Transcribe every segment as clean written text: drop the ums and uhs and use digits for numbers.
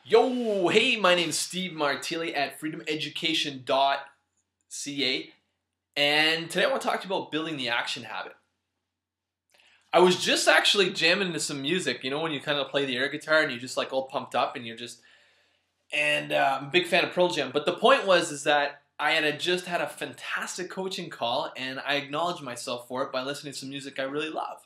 Yo, hey, my name's Steve Martilli at freedomeducation.ca, and today I want to talk to you about building the action habit. I was just actually jamming to some music, you know, when you kind of play the air guitar and you're just like all pumped up and I'm a big fan of Pearl Jam, but the point is that I had just had a fantastic coaching call and I acknowledged myself for it by listening to some music I really love.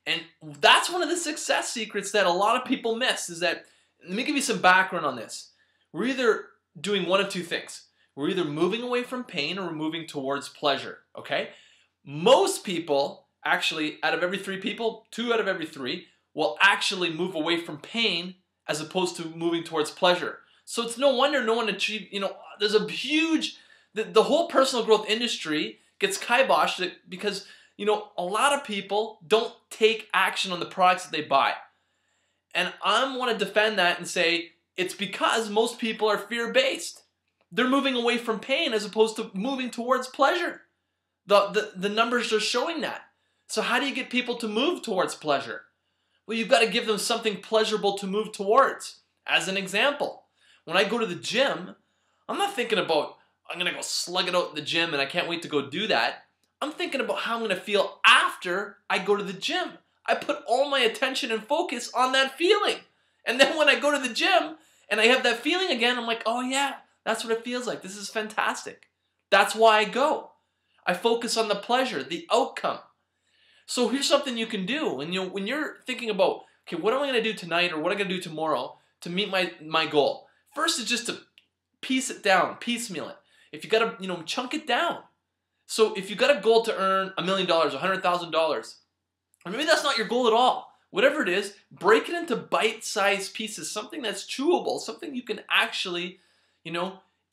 And that's one of the success secrets that a lot of people miss is that, let me give you some background on this. We're either doing one of two things. We're either moving away from pain or we're moving towards pleasure, okay? Most people, actually, out of every 3 people, 2 out of every 3 will actually move away from pain as opposed to moving towards pleasure. So it's no wonder no one achieved, there's a huge, the whole personal growth industry gets kiboshed because, a lot of people don't take action on the products that they buy. And I want to defend that and say it's because most people are fear-based. They're moving away from pain as opposed to moving towards pleasure. The numbers are showing that. So how do you get people to move towards pleasure? Well, you've got to give them something pleasurable to move towards. As an example, when I go to the gym, I'm not thinking about, I'm going to go slug it out in the gym and I can't wait to go do that. I'm thinking about how I'm going to feel after I go to the gym. I put all my attention and focus on that feeling. And then when I go to the gym and I have that feeling again, I'm like, oh yeah, that's what it feels like. This is fantastic. That's why I go. I focus on the pleasure, the outcome. So here's something you can do. And when you're thinking about, okay, what am I going to do tonight or what am I going to do tomorrow to meet my goal? First is just to piece it down, piecemeal it. If you got to, chunk it down. So if you got a goal to earn $1 million, $100,000, or maybe that's not your goal at all. Whatever it is, break it into bite-sized pieces, something that's chewable, something you can actually,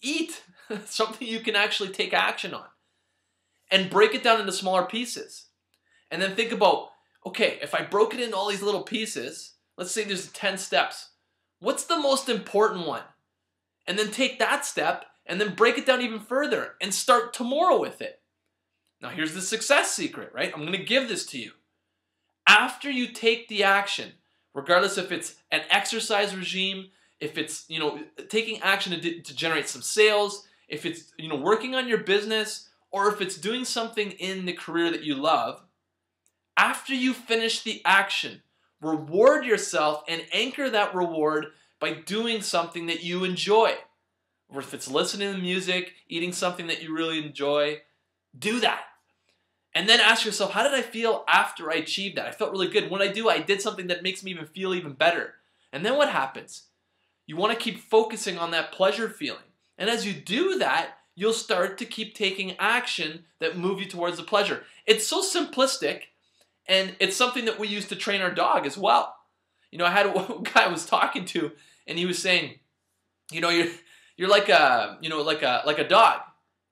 eat, something you can actually take action on. And break it down into smaller pieces. And then think about, okay, if I broke it into all these little pieces, let's say there's 10 steps. What's the most important one? And then take that step and then break it down even further and start tomorrow with it. Now here's the success secret, right? I'm going to give this to you. After you take the action, regardless if it's an exercise regime, if it's, taking action to generate some sales, if it's, working on your business, or if it's doing something in the career that you love, after you finish the action, reward yourself and anchor that reward by doing something that you enjoy. Or if it's listening to music, eating something that you really enjoy, do that. And then ask yourself, how did I feel after I achieved that? I felt really good. When I do, I did something that makes me even feel even better. And then what happens? You want to keep focusing on that pleasure feeling. And as you do that, you'll start to keep taking action that move you towards the pleasure. It's so simplistic, and it's something that we use to train our dog as well. I had one guy I was talking to, and he was saying, you're like a dog.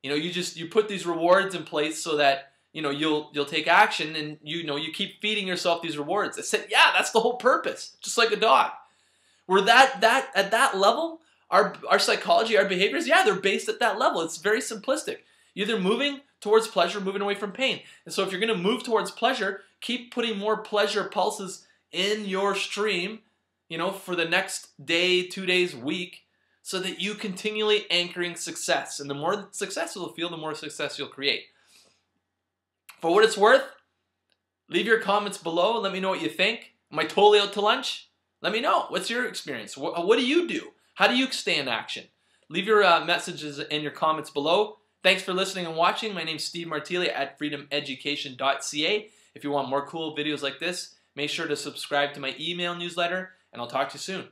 You put these rewards in place so that you'll take action and you keep feeding yourself these rewards. I said, yeah, that's the whole purpose. Just like a dog. We're at that level, our psychology, our behaviors, yeah, they're based at that level. It's very simplistic. You're either moving towards pleasure, moving away from pain. And so if you're going to move towards pleasure, keep putting more pleasure pulses in your stream, for the next day, 2 days, week, so that you continually anchoring success. And the more success you'll feel, the more success you'll create. For what it's worth, leave your comments below. Let me know what you think. Am I totally out to lunch? Let me know. What's your experience? What do you do? How do you stay in action? Leave your messages and your comments below. Thanks for listening and watching. My name's Steve Martilli at freedomeducation.ca. If you want more cool videos like this, make sure to subscribe to my email newsletter, and I'll talk to you soon.